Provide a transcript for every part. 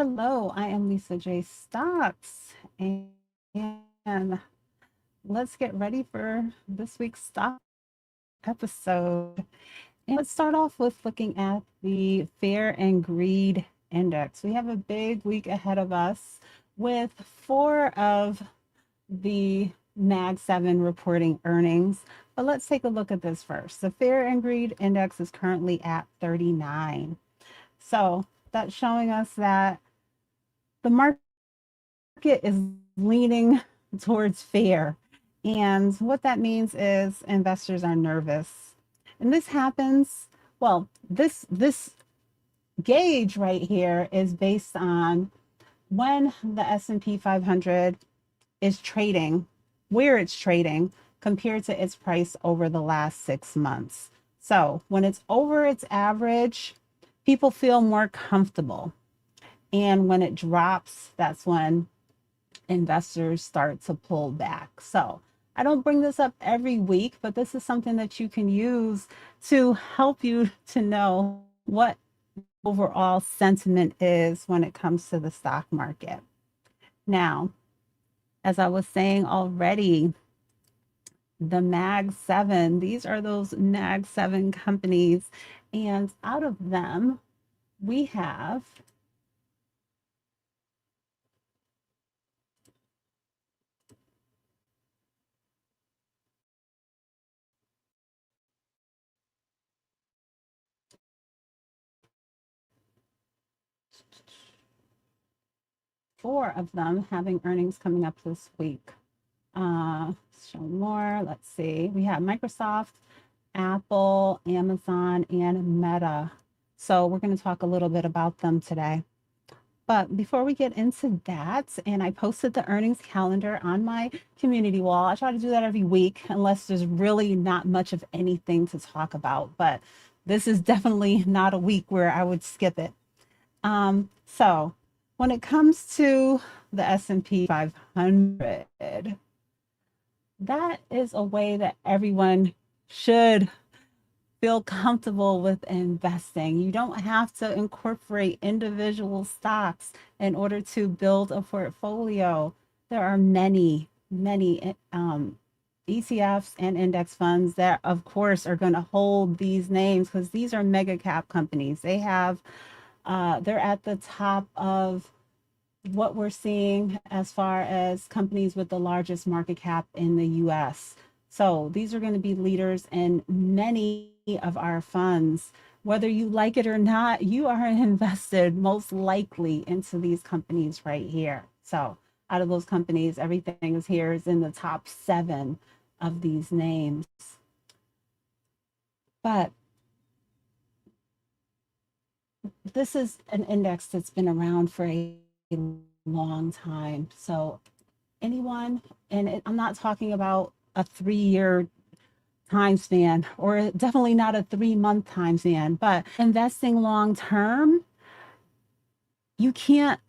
Hello, I am Lisa J. Stocks, and let's get ready for this week's stock episode. And let's start off with looking at the Fear and Greed Index. We have a big week ahead of us with four of the Mag 7 reporting earnings. But let's take a look at this first. The Fear and Greed Index is currently at 39. So that's showing us that the market is leaning towards fear. And what that means is investors are nervous. And this happens, well, this gauge right here is based on when the S&P 500 is trading, where it's trading compared to its price over the last 6 months. So, when it's over its average, people feel more comfortable. And when it drops, that's when investors start to pull back. So I don't bring this up every week, but this is something that you can use to help you to know what overall sentiment is when it comes to the stock market. Now, as I was saying already, the Mag 7, these are those Mag 7 companies, and out of them, we have four of them having earnings coming up this week. Show more. Let's see. We have Microsoft, Apple, Amazon, and Meta. So we're going to talk a little bit about them today. But before we get into that, and I posted the earnings calendar on my community wall. I try to do that every week unless there's really not much of anything to talk about. But this is definitely not a week where I would skip it. So when it comes to the S&P 500, that is a way that everyone should feel comfortable with investing. You don't have to incorporate individual stocks in order to build a portfolio. There are many ETFs and index funds that, of course, are going to hold these names because these are mega cap companies. They have, they're at the top of what we're seeing as far as companies with the largest market cap in the US. So these are going to be leaders in many of our funds. Whether you like it or not, you are invested most likely into these companies right here. So out of those companies, everything is here is in the top 7 of these names. But this is an index that's been around for a long time. So anyone, and I'm not talking about a 3-year time span or definitely not a 3-month time span, but investing long term, you can't,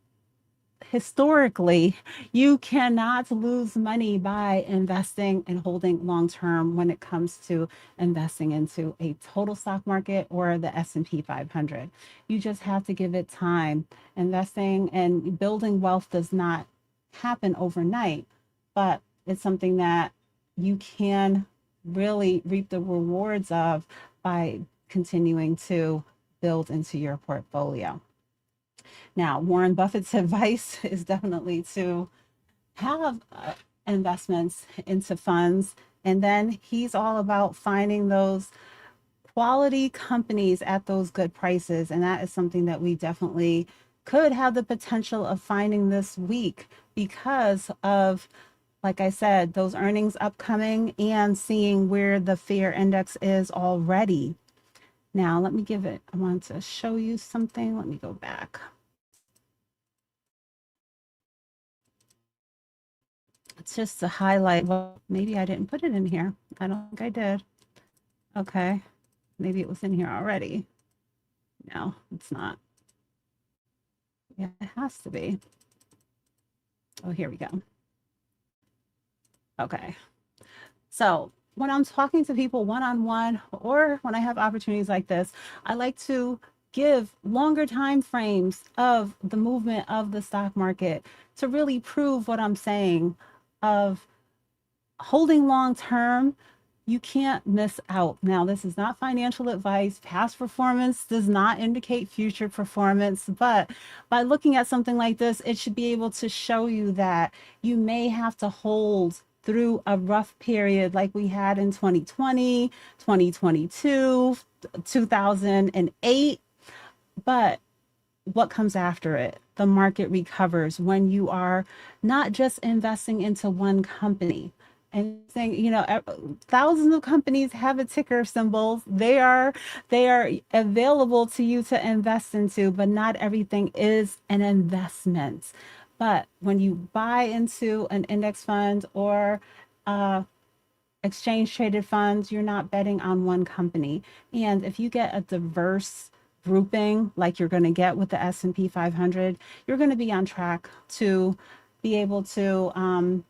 historically, you cannot lose money by investing and holding long term when it comes to investing into a total stock market or the S&P 500. You just have to give it time. Investing and building wealth does not happen overnight, but it's something that you can really reap the rewards of by continuing to build into your portfolio. Now, Warren Buffett's advice is definitely to have investments into funds. And then he's all about finding those quality companies at those good prices. And that is something that we definitely could have the potential of finding this week because of, like I said, those earnings upcoming and seeing where the fear index is already. Now, let me give it, I want to show you something. Let me go back. It's just to highlight, well, maybe I didn't put it in here. I don't think I did. Okay, maybe it was in here already. No, it's not. Yeah, it has to be. Oh, here we go. Okay. So when I'm talking to people one-on-one or when I have opportunities like this, I like to give longer time frames of the movement of the stock market to really prove what I'm saying of holding long term. You can't miss out. Now, this is not financial advice. Past performance does not indicate future performance, but by looking at something like this, it should be able to show you that you may have to hold through a rough period like we had in 2020, 2022, 2008, but what comes after it? The market recovers when you are not just investing into one company. And saying, thousands of companies have a ticker symbols. They are available to you to invest into, but not everything is an investment. But when you buy into an index fund or exchange traded funds, you're not betting on one company. And if you get a diverse grouping like you're going to get with the S&P 500, you're going to be on track to be able to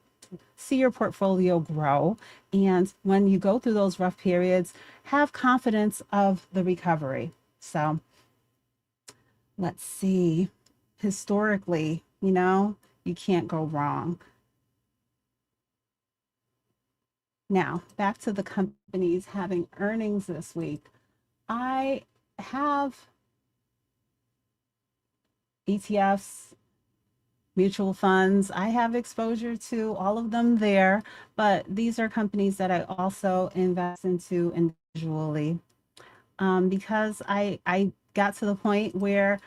see your portfolio grow. And when you go through those rough periods, have confidence of the recovery. So let's see. Historically, you can't go wrong. Now, back to the companies having earnings this week. I have ETFs, mutual funds. I have exposure to all of them there, but these are companies that I also invest into individually because I got to the point where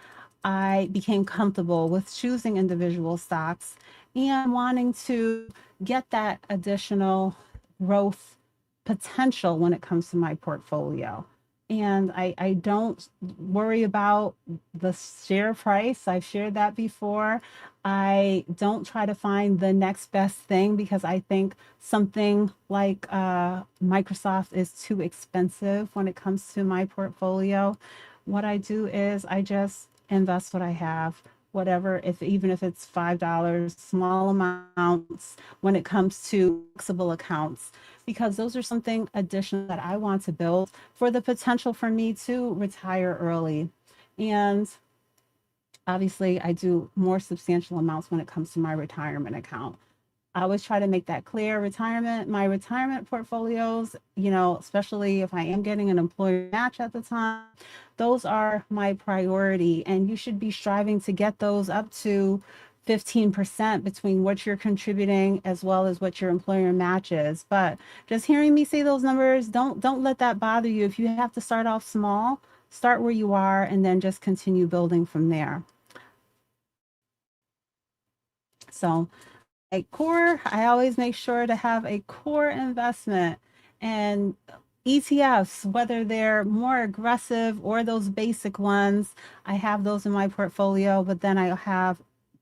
I became comfortable with choosing individual stocks and wanting to get that additional growth potential when it comes to my portfolio. And I don't worry about the share price. I've shared that before. I don't try to find the next best thing because I think something like Microsoft is too expensive when it comes to my portfolio. What I do is I just invest what I have, whatever, even if it's $5, small amounts when it comes to flexible accounts, because those are something additional that I want to build for the potential for me to retire early. And obviously, I do more substantial amounts when it comes to my retirement account. I always try to make that clear. My retirement portfolios, especially if I am getting an employer match at the time, those are my priority. And you should be striving to get those up to 15% between what you're contributing as well as what your employer matches. But just hearing me say those numbers, don't let that bother you. If you have to start off small, start where you are and then just continue building from there. So a core, I always make sure to have a core investment, and ETFs, whether they're more aggressive or those basic ones, I have those in my portfolio, but then I have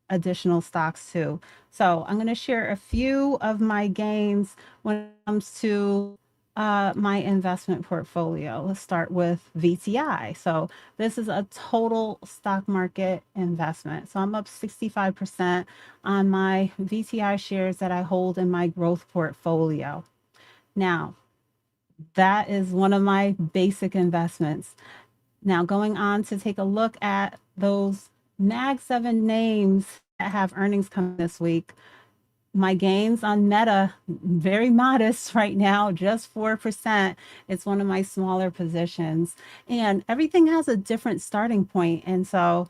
additional stocks too. So I'm going to share a few of my gains when it comes to my investment portfolio. Let's start with VTI. So this is a total stock market investment. So I'm up 65% on my VTI shares that I hold in my growth portfolio. Now, that is one of my basic investments. Now, going on to take a look at those Mag 7 names that have earnings coming this week. My gains on Meta, very modest right now, just 4%. It's one of my smaller positions. And everything has a different starting point. And so,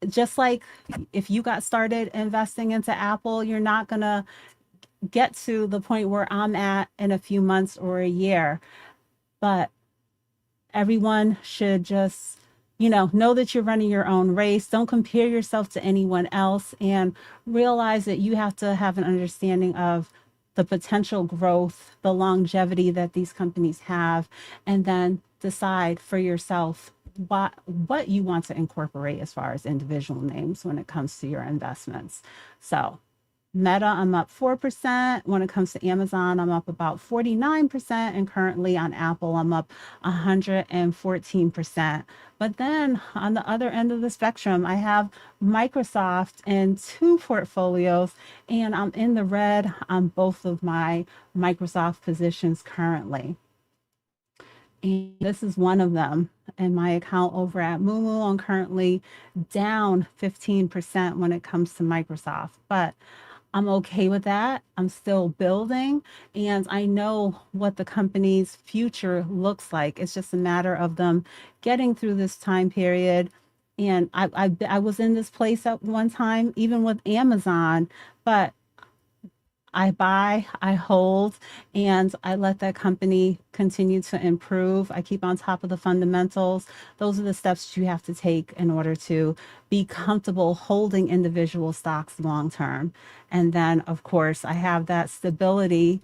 just like if you got started investing into Apple, you're not going to get to the point where I'm at in a few months or a year. But everyone should just, know that you're running your own race. Don't compare yourself to anyone else and realize that you have to have an understanding of the potential growth, the longevity that these companies have, and then decide for yourself what you want to incorporate as far as individual names when it comes to your investments. So Meta, I'm up 4%. When it comes to Amazon, I'm up about 49%. And currently on Apple, I'm up 114%. But then on the other end of the spectrum, I have Microsoft in two portfolios, and I'm in the red on both of my Microsoft positions currently. And this is one of them. And my account over at MooMoo, I'm currently down 15% when it comes to Microsoft. But I'm okay with that. I'm still building, and I know what the company's future looks like. It's just a matter of them getting through this time period. And I was in this place at one time, even with Amazon, but I buy, I hold, and I let that company continue to improve. I keep on top of the fundamentals. Those are the steps you have to take in order to be comfortable holding individual stocks long term. And then, of course, I have that stability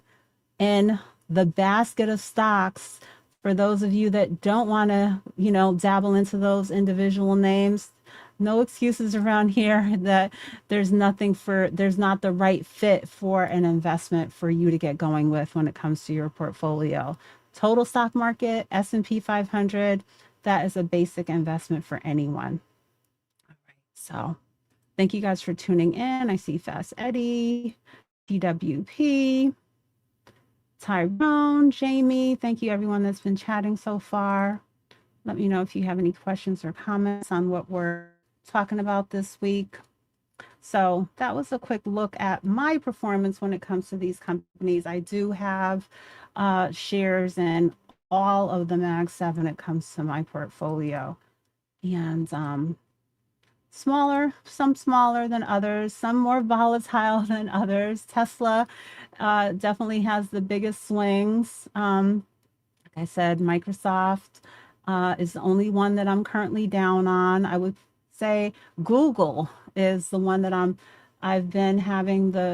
in the basket of stocks. For those of you that don't want to, dabble into those individual names, no excuses around here that there's not the right fit for an investment for you to get going with when it comes to your portfolio. Total stock market, S&P 500, that is a basic investment for anyone. All right. So thank you guys for tuning in. I see Fast Eddie, TWP, Tyrone, Jamie. Thank you everyone that's been chatting so far. Let me know if you have any questions or comments on what we're talking about this week. So that was a quick look at my performance when it comes to these companies. I do have shares in all of the Mag 7 when it comes to my portfolio. And some smaller than others, some more volatile than others. Tesla definitely has the biggest swings. Like I said, Microsoft is the only one that I'm currently down on. I would say Google is the one that I've been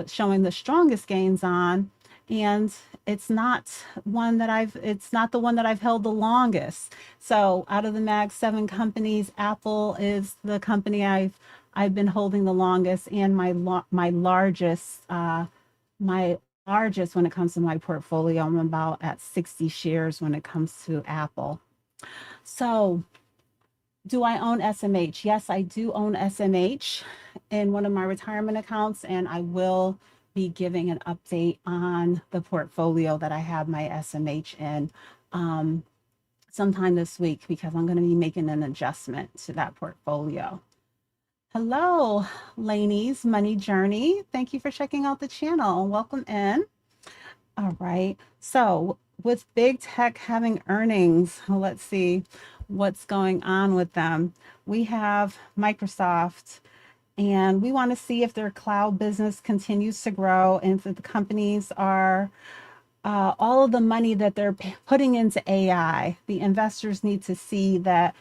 showing the strongest gains on, and it's not the one that I've held the longest. So out of the Mag 7 companies, Apple is the company I've been holding the longest, and my largest when it comes to my portfolio. I'm about at 60 shares when it comes to Apple. So do I own SMH? Yes, I do own SMH in one of my retirement accounts, and I will be giving an update on the portfolio that I have my SMH in sometime this week, because I'm going to be making an adjustment to that portfolio. Hello, Laney's Money Journey. Thank you for checking out the channel. Welcome in. All right. So with big tech having earnings, let's see what's going on with them. We have Microsoft, and we want to see if their cloud business continues to grow, and if the companies are all of the money that they're putting into AI. The investors need to see that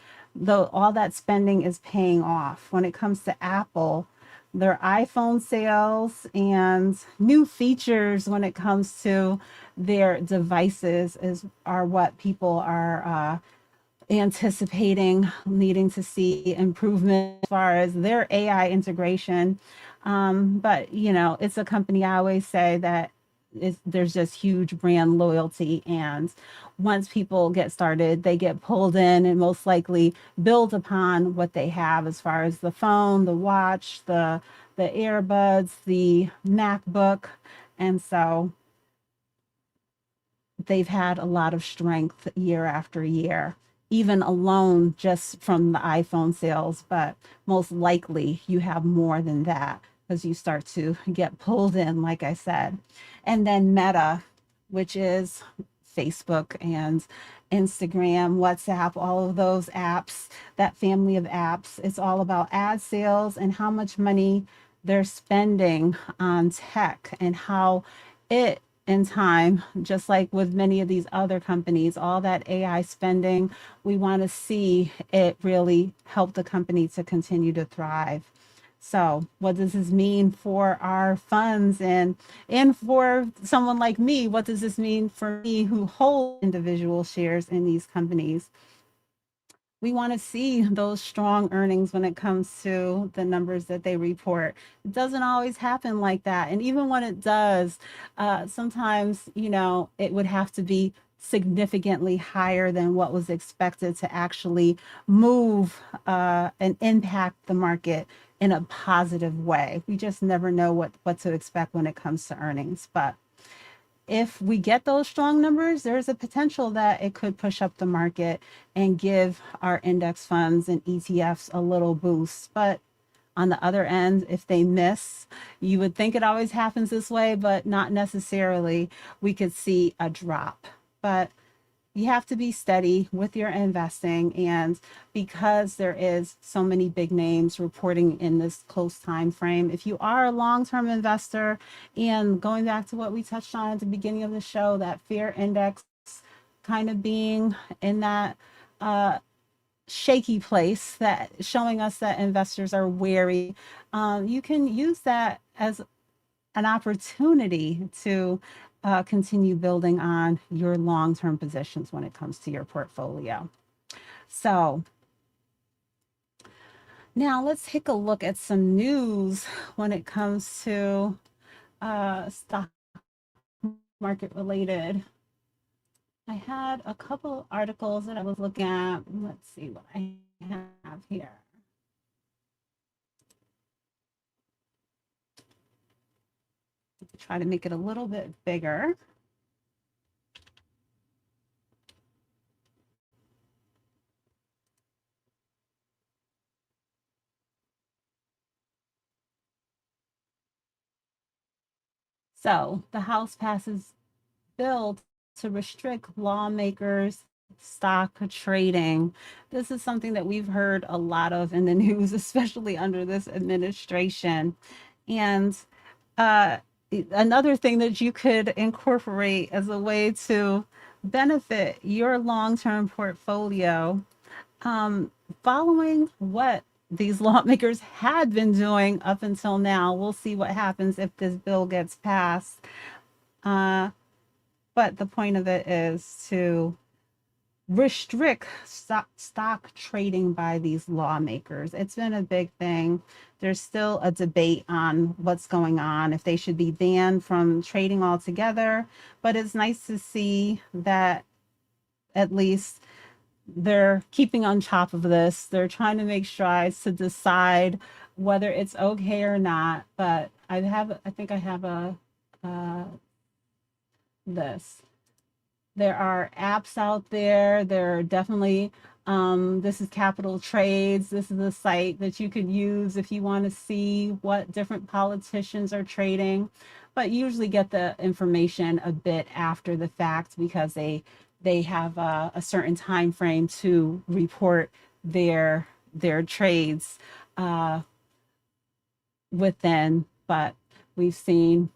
all that spending is paying off. When it comes to Apple, their iPhone sales and new features when it comes to their devices are what people are anticipating, needing to see improvement as far as their AI integration. But it's a company, I always say that there's just huge brand loyalty, and once people get started, they get pulled in and most likely build upon what they have as far as the phone, the watch, the earbuds, the MacBook. And so they've had a lot of strength year after year, even alone just from the iPhone sales, but most likely you have more than that as you start to get pulled in, like I said. And then Meta, which is Facebook and Instagram, WhatsApp, all of those apps, that family of apps. It's all about ad sales and how much money they're spending on tech, and how it in time, just like with many of these other companies, all that AI spending, we want to see it really help the company to continue to thrive. So what does this mean for our funds, and for someone like me? What does this mean for me who hold individual shares in these companies? We want to see those strong earnings when it comes to the numbers that they report. It doesn't always happen like that. And even when it does, sometimes, it would have to be significantly higher than what was expected to actually move and impact the market in a positive way. We just never know what to expect when it comes to earnings. But if we get those strong numbers, there's a potential that it could push up the market and give our index funds and ETFs a little boost. But on the other end, if they miss, you would think it always happens this way, but not necessarily. We could see a drop. But you have to be steady with your investing, and because there is so many big names reporting in this close time frame, if you are a long-term investor, and going back to what we touched on at the beginning of the show, that fear index kind of being in that shaky place, that showing us that investors are wary, you can use that as an opportunity to continue building on your long-term positions when it comes to your portfolio. So now let's take a look at some news when it comes to stock market related. I had a couple articles that I was looking at. Let's see what I have here. Try to make it a little bit bigger. So the House passes bill to restrict lawmakers' stock trading. This is something that we've heard a lot of in the news, especially under this administration. And uh, another thing that you could incorporate as a way to benefit your long-term portfolio, following what these lawmakers had been doing up until now. We'll see what happens if this bill gets passed. But the point of it is to restrict stock trading by these lawmakers. It's been a big thing. There's still a debate on what's going on, if they should be banned from trading altogether. But it's nice to see that at least they're keeping on top of this. They're trying to make strides to decide whether it's okay or not. But I think I have this. There are apps out there. There are definitely, this is Capital Trades. This is a site that you could use if you want to see what different politicians are trading. But you usually get the information a bit after the fact, because they have a certain time frame to report their trades within. But we've seen,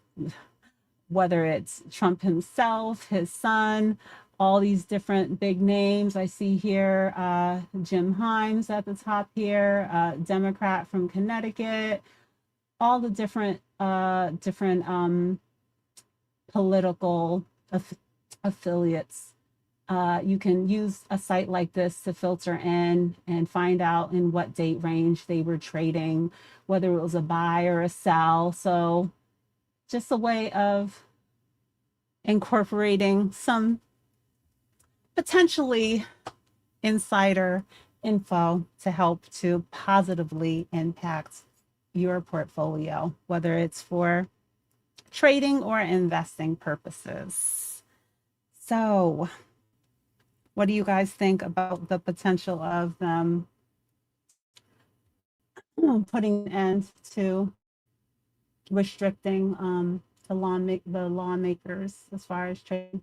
whether it's Trump himself, his son, all these different big names. I see here Jim Himes at the top here, Democrat from Connecticut, all the different political affiliates. You can use a site like this to filter in and find out in what date range they were trading, whether it was a buy or a sell. So just a way of incorporating some potentially insider info to help to positively impact your portfolio, whether it's for trading or investing purposes. So, what do you guys think about the potential of them putting an end to restricting the lawmakers as far as trading?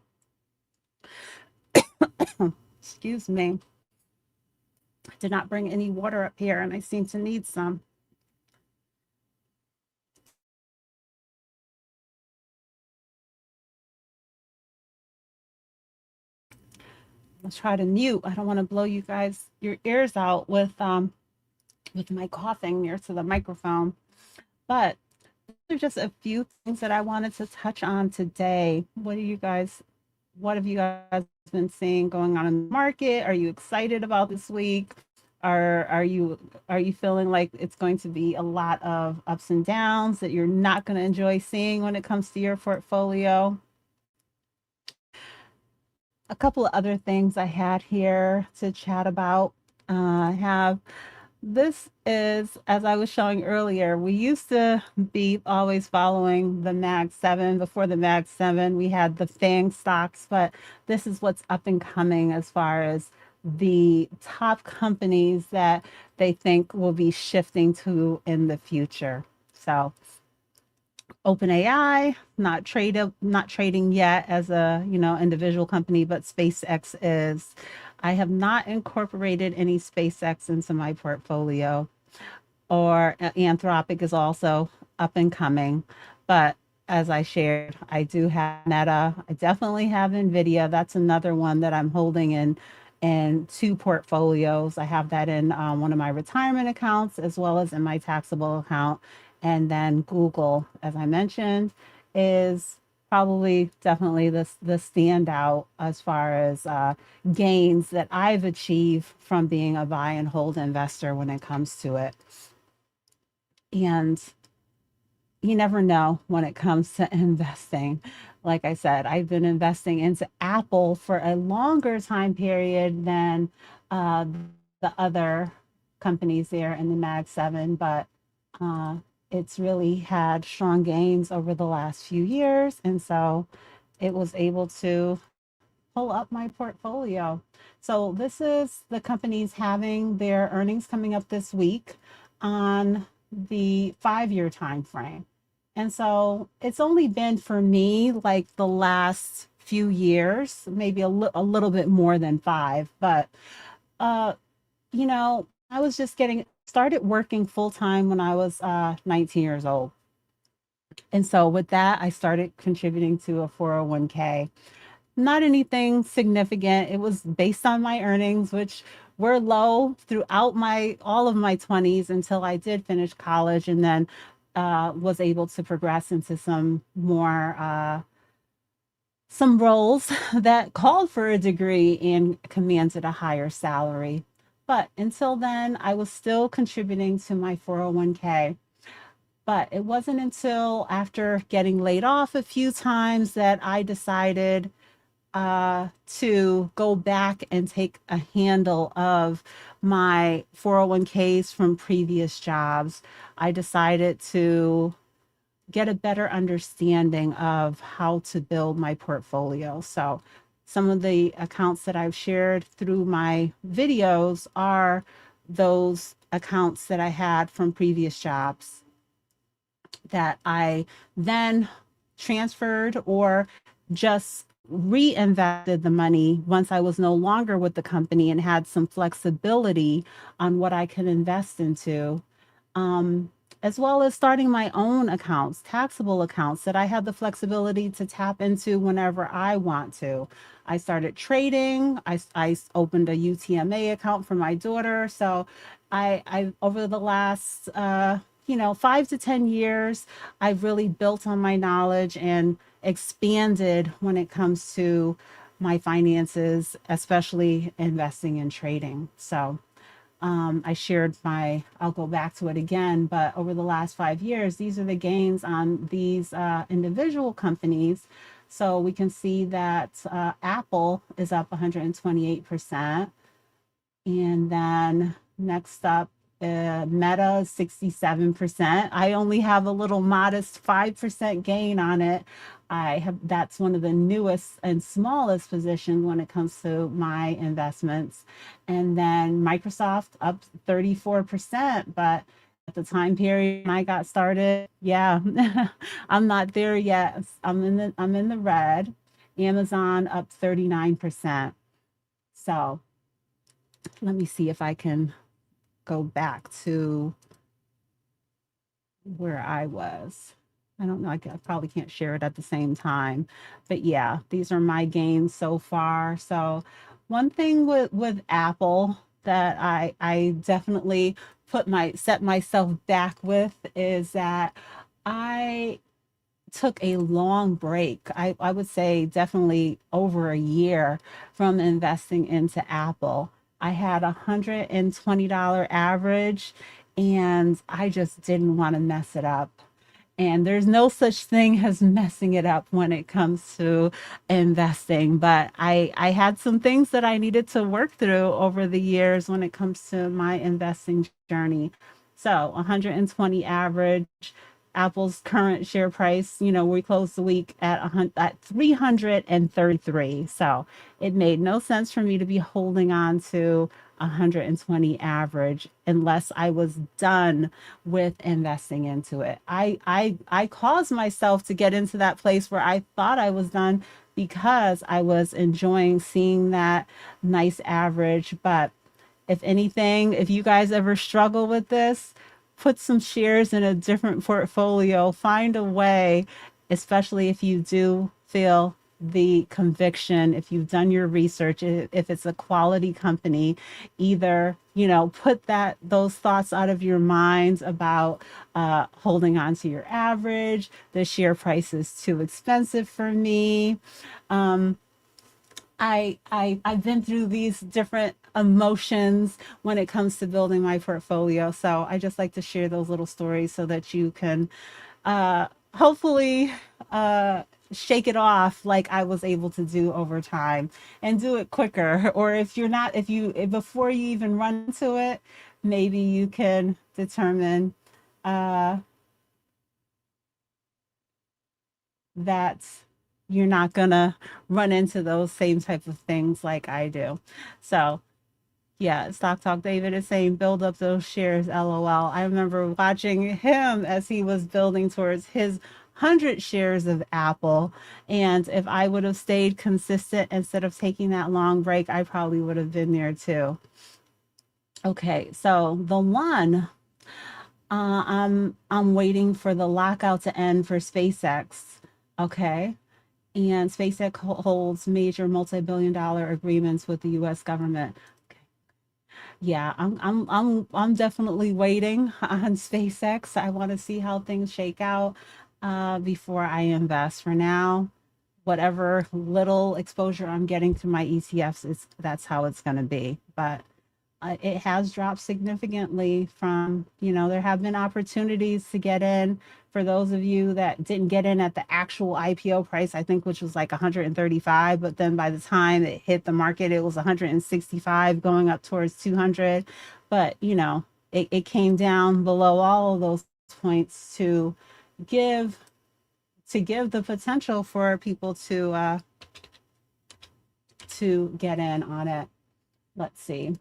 Excuse me. I did not bring any water up here, and I seem to need some. Let's try to mute. I don't want to blow you guys your ears out with my coughing near to the microphone. But these are just a few things that I wanted to touch on today. What have you guys been seeing going on in the market? Are you excited about this week? Are you feeling like it's going to be a lot of ups and downs that you're not going to enjoy seeing when it comes to your portfolio? A couple of other things I had here to chat about. I have this is, as I was showing earlier, we used to be always following the Mag 7. Before the Mag 7, we had the FANG stocks, but this is what's up and coming as far as the top companies that they think will be shifting to in the future. So OpenAI, not trading yet as a, individual company, but SpaceX is. I have not incorporated any SpaceX into my portfolio, or Anthropic is also up and coming. But as I shared, I do have Meta. I definitely have Nvidia. That's another one that I'm holding in two portfolios. I have that in one of my retirement accounts as well as in my taxable account. And then Google, as I mentioned, is probably definitely the standout as far as gains that I've achieved from being a buy and hold investor when it comes to it. And you never know when it comes to investing. Like I said, I've been investing into Apple for a longer time period than uh, the other companies there in the Mag 7, but uh, it's really had strong gains over the last few years. And so it was able to pull up my portfolio. So this is the companies having their earnings coming up this week on the 5-year time frame. And so it's only been for me like the last few years, maybe a little bit more than five, but uh, I was just getting started working full time when I was 19 years old. And so with that, I started contributing to a 401k. Not anything significant. It was based on my earnings, which were low throughout my all of my 20s until I did finish college, and then was able to progress into some roles that called for a degree and commanded a higher salary. But until then, I was still contributing to my 401k. But it wasn't until after getting laid off a few times that I decided to go back and take a handle of my 401ks from previous jobs. I decided to get a better understanding of how to build my portfolio. So some of the accounts that I've shared through my videos are those accounts that I had from previous jobs that I then transferred or just reinvested the money once I was no longer with the company and had some flexibility on what I could invest into, um, as well as starting my own accounts, taxable accounts that I have the flexibility to tap into whenever I want to. I started trading. I opened a UTMA account for my daughter. So I over the last 5 to 10 years, I've really built on my knowledge and expanded when it comes to my finances, especially investing and trading. So I shared I'll go back to it again, but over the last 5 years, these are the gains on these individual companies. So we can see that Apple is up 128%. And then next up, Meta 67%. I only have a little modest 5% gain on it. That's one of the newest and smallest positions when it comes to my investments. And then Microsoft up 34%, but at the time period when I got started, yeah, I'm not there yet. I'm in the red. Amazon up 39%. So let me see if I can go back to where I was. I don't know. I probably can't share it at the same time, but yeah, these are my gains so far. So one thing with Apple that I definitely set myself back with is that I took a long break. I would say definitely over a year from investing into Apple. I had $120 average and I just didn't want to mess it up. And there's no such thing as messing it up when it comes to investing. But I had some things that I needed to work through over the years when it comes to my investing journey. So 120 average. Apple's current share price, we closed the week at 333. So it made no sense for me to be holding on to 120 average unless I was done with investing into it. I caused myself to get into that place where I thought I was done because I was enjoying seeing that nice average. But if anything, if you guys ever struggle with this, put some shares in a different portfolio. Find a way, especially if you do feel the conviction, if you've done your research, if it's a quality company, either, put those thoughts out of your minds about holding on to your average, the share price is too expensive for me. Um, I've been through these different emotions when it comes to building my portfolio. So I just like to share those little stories so that you can hopefully shake it off like I was able to do over time and do it quicker. Or if you're not, if you before you even run to it, maybe you can determine uh, that you're not gonna run into those same type of things like I do. So yeah, Stock Talk David is saying build up those shares, LOL. I remember watching him as he was building towards his 100 shares of Apple. And if I would have stayed consistent instead of taking that long break, I probably would have been there too. Okay, so the one, I'm waiting for the lockout to end for SpaceX. Okay. And SpaceX holds major multi-billion-dollar agreements with the U.S. government. Yeah, I'm definitely waiting on SpaceX. I want to see how things shake out before I invest. For now, whatever little exposure I'm getting to my ETFs is that's how it's going to be. But it has dropped significantly from, there have been opportunities to get in for those of you that didn't get in at the actual IPO price, I think, which was like 135. But then by the time it hit the market, it was 165 going up towards 200. But, it came down below all of those points give give the potential for people to get in on it. Let's see.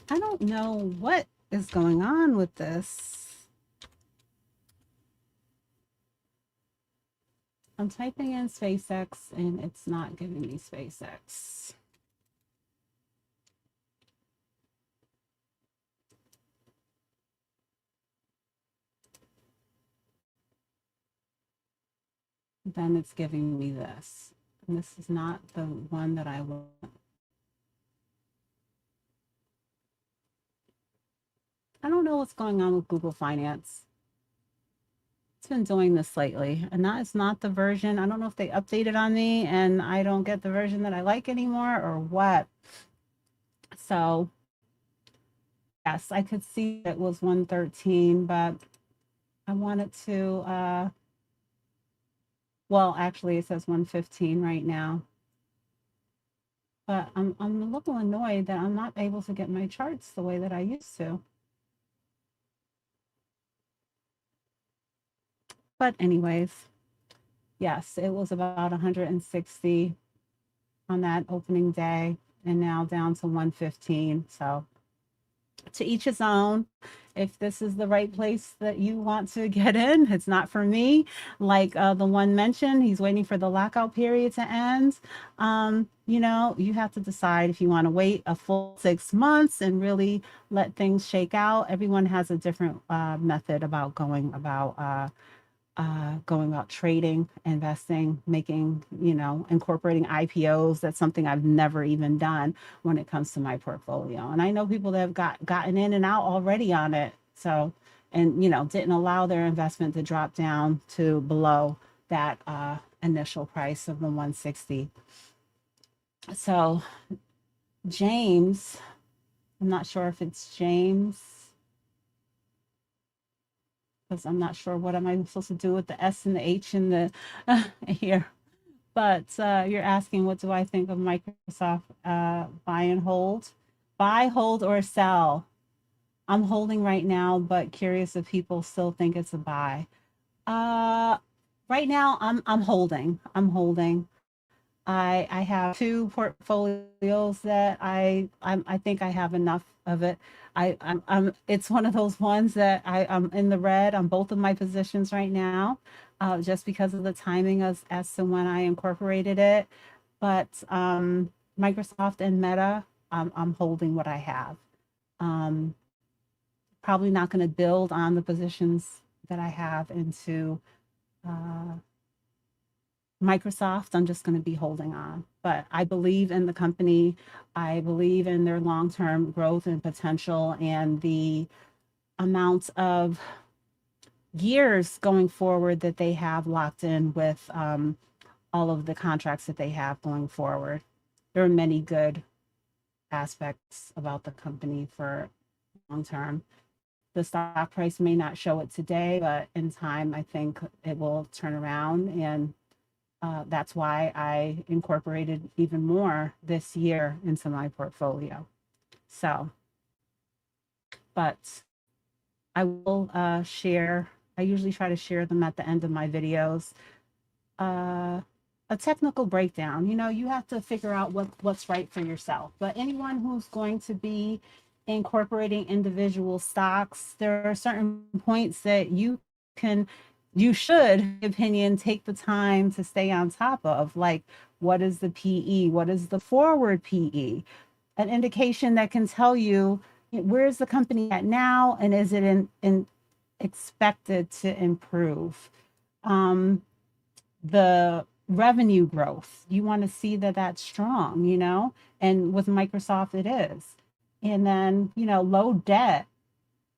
I don't know what is going on with this. I'm typing in SpaceX and it's not giving me SpaceX. Then it's giving me this. And this is not the one that I want. I don't know what's going on with Google Finance. It's been doing this lately, and that is not the version. I don't know if they updated on me and I don't get the version that I like anymore or what. So, yes, I could see it was 113, but I wanted to, well, actually, it says 115 right now. But I'm a little annoyed that I'm not able to get my charts the way that I used to. But anyways, yes, it was about 160 on that opening day and now down to 115. So to each his own. If this is the right place that you want to get in, it's not for me. Like the one mentioned, he's waiting for the lockout period to end. You have to decide if you want to wait a full 6 months and really let things shake out. Everyone has a different method about going about trading, investing, making, incorporating IPOs. That's something I've never even done when it comes to my portfolio. And I know people that have gotten in and out already on it. So, and, didn't allow their investment to drop down to, below that initial price of the 160. So James, I'm not sure if it's James, because I'm not sure what am I supposed to do with the S and the H and the here. But you're asking, what do I think of Microsoft buy and hold? Buy, hold, or sell? I'm holding right now, but curious if people still think it's a buy. Uh, right now, I'm holding. I'm holding. I have two portfolios that I think I have enough of it. I'm it's one of those ones that I'm in the red on both of my positions right now, just because of the timing as to when I incorporated it. But Microsoft and Meta, I'm holding what I have. Um, Probably not going to build on the positions that I have into uh, Microsoft. I'm just going to be holding on. But I believe in the company. I believe in their long term growth and potential and the amount of years going forward that they have locked in with all of the contracts that they have going forward. There are many good aspects about the company for long term. The stock price may not show it today, but in time, I think it will turn around. And that's why I incorporated even more this year into my portfolio. So, but I will share, I usually try to share them at the end of my videos. Uh, a technical breakdown. You know, you have to figure out what's right for yourself. But anyone who's going to be incorporating individual stocks, there are certain points that can, you should, in my opinion, take the time to stay on top of. Like, what is the PE? What is the forward PE? An indication that can tell you where's the company at now and is it in expected to improve. Um, the revenue growth. You want to see that that's strong, you know? And with Microsoft, it is. And then, you know, low debt.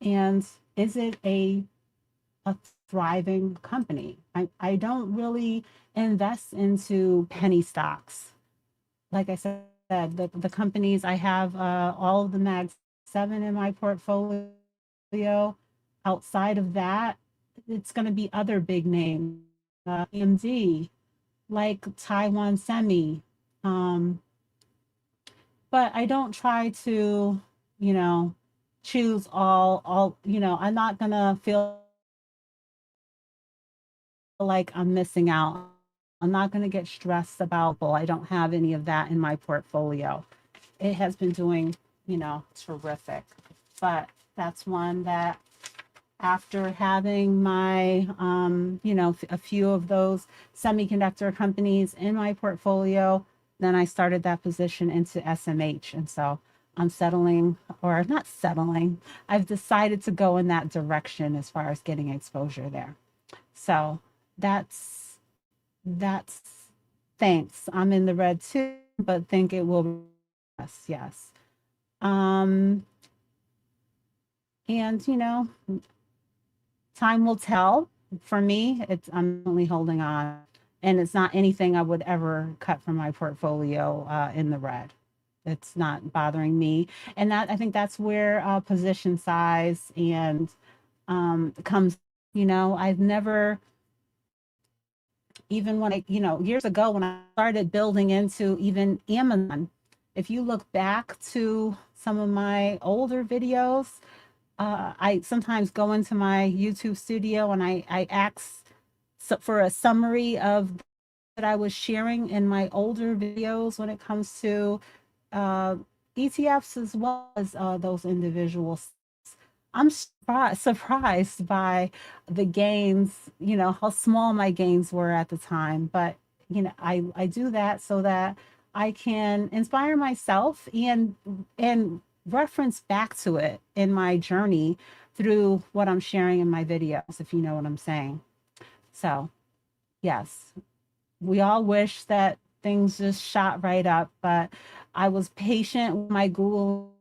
And is it a thriving company? I don't really invest into penny stocks. Like I said, the companies, I have all of the Mag 7 in my portfolio. Outside of that, it's going to be other big names, AMD, like Taiwan Semi. Um, but I don't try to, you know, choose you know, I'm not gonna feel like I'm missing out. I'm not gonna get stressed about, well, I don't have any of that in my portfolio. It has been doing, you know, terrific. But that's one that after having my, you know, a few of those semiconductor companies in my portfolio, then I started that position into SMH. And so I'm settling, or not settling, I've decided to go in that direction as far as getting exposure there. So that's thanks. I'm in the red too, but think it will, yes. Um, and you know, time will tell. For me, I'm only holding on, and it's not anything I would ever cut from my portfolio in the red. It's not bothering me, and that I think that's where position size and comes. You know, I've never, even when I, you know, years ago when I started building into even Amazon, if you look back to some of my older videos, I sometimes go into my YouTube studio and I ask for a summary of that I was sharing in my older videos when it comes to uh, ETFs as well as those individuals. I'm surprised by the gains, you know, how small my gains were at the time. But, you know, I do that so that I can inspire myself and reference back to it in my journey through what I'm sharing in my videos, if you know what I'm saying. So, yes, we all wish that things just shot right up, but I was patient with my Google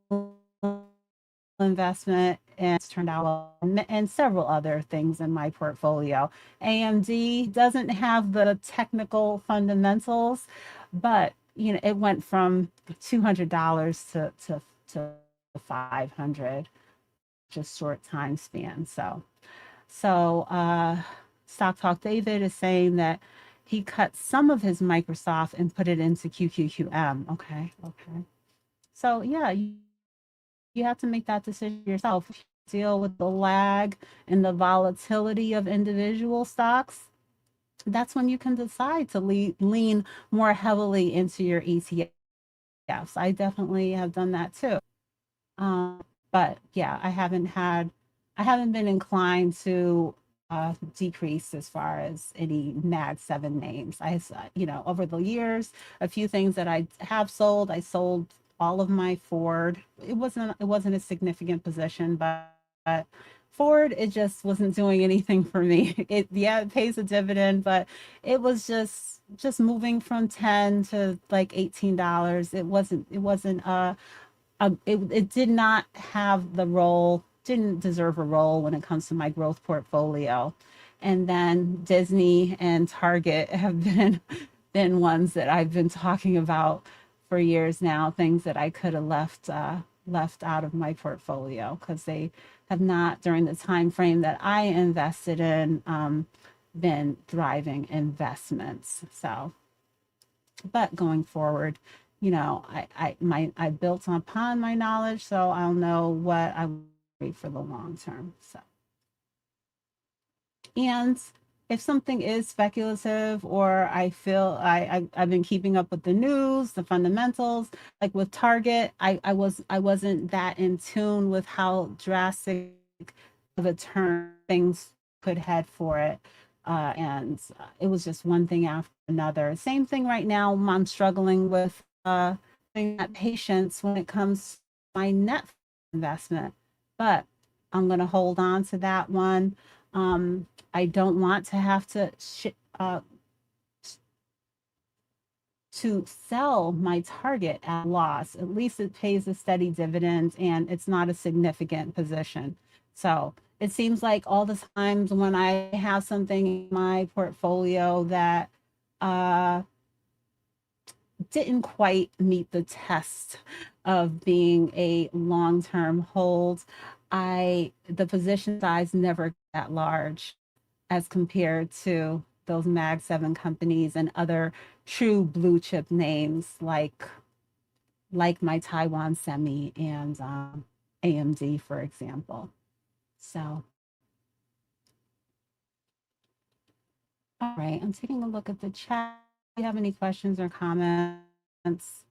investment and it's turned out well, and several other things in my portfolio. AMD doesn't have the technical fundamentals, but it went from $200 to 500, just short time span. So Stock Talk David is saying that he cut some of his Microsoft and put it into QQQM. Okay, okay. So yeah, you have to make that decision yourself. If you deal with the lag and the volatility of individual stocks, that's when you can decide to lean more heavily into your ETFs. I definitely have done that too. But yeah, I haven't been inclined to decrease as far as any Mag 7 names. Over the years, a few things that I have sold, I sold all of my Ford. It wasn't a significant position, but Ford, it just wasn't doing anything for me. It pays a dividend, but it was just moving from 10 to like $18. It did not have the role, didn't deserve a role when it comes to my growth portfolio. And then Disney and Target have been ones that I've been talking about for years now, things that I could have left out of my portfolio because they have not, during the time frame that I invested in, been thriving investments. So, but going forward, I built upon my knowledge, so I'll know what I want for the long term. So, and if something is speculative, or I feel I've been keeping up with the news, the fundamentals, like with Target, I wasn't that in tune with how drastic of a turn things could head for it. And it was just one thing after another. Same thing right now. I'm struggling with that patience when it comes to my net investment, but I'm going to hold on to that one. I don't want to have to sell my target at loss. At least it pays a steady dividend and it's not a significant position. So it seems like all the times when I have something in my portfolio that uh, didn't quite meet the test of being a long-term hold, the position size never that large as compared to those Mag 7 companies and other true blue chip names like my Taiwan Semi and AMD, for example. So, all right, I'm taking a look at the chat. Do you have any questions or comments?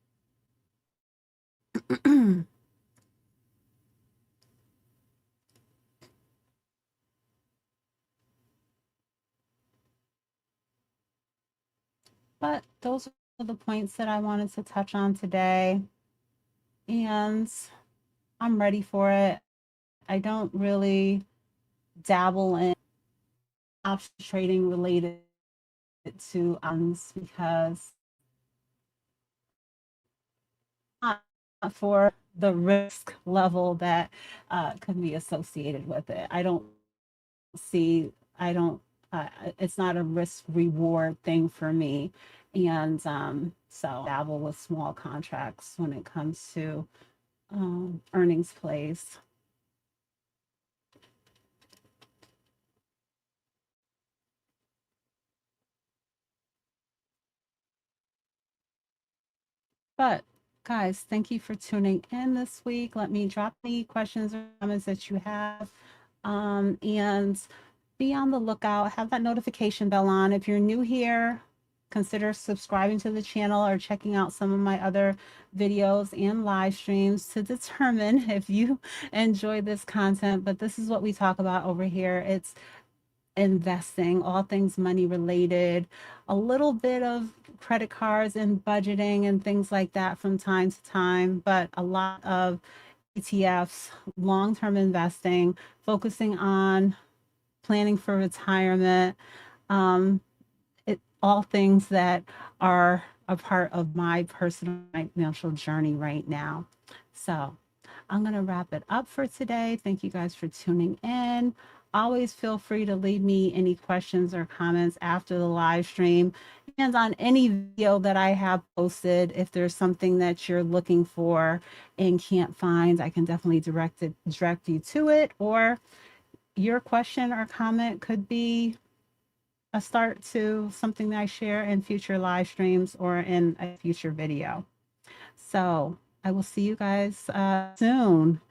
But those are the points that I wanted to touch on today. And I'm ready for it. I don't really dabble in option trading related to because not for the risk level that could be associated with it. See, I don't, it's not a risk reward thing for me. And so I dabble with small contracts when it comes to earnings plays. But guys, thank you for tuning in this week. Let me drop any questions or comments that you have. And be on the lookout. Have that notification bell on. If you're new here, consider subscribing to the channel or checking out some of my other videos and live streams to determine if you enjoy this content. But this is what we talk about over here. It's investing, all things money related, a little bit of credit cards and budgeting and things like that from time to time, but a lot of ETFs, long-term investing, focusing on planning for retirement, um, all things that are a part of my personal financial journey right now. So I'm going to wrap it up for today. Thank you guys for tuning in. always feel free to leave me any questions or comments after the live stream and on any video that I have posted. If there's something that you're looking for and can't find, I can definitely direct you to it, or your question or comment could be a start to something that I share in future live streams or in a future video. So I will see you guys soon.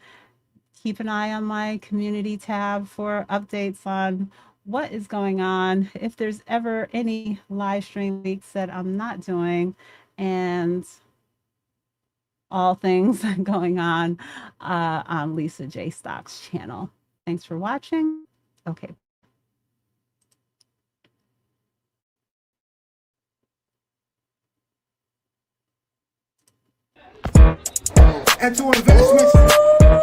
Keep an eye on my community tab for updates on what is going on, if there's ever any live stream weeks that I'm not doing, and all things going on Lisa J Stocks channel. Thanks for watching. Okay. And to investments,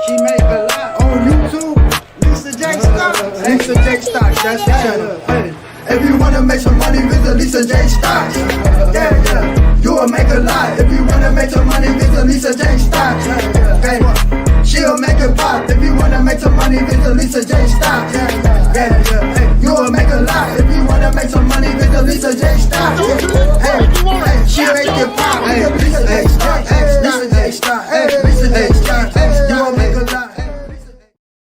she made a lot on YouTube. Lisa J Stocks. Lisa J Stocks, that's the channel. Hey. If you wanna make some money, visit Lisa J Stocks. Yeah, yeah. You will make a lot. If you wanna make some money, visit Lisa J Stocks. Hey. She'll make it pop. If you wanna make some money,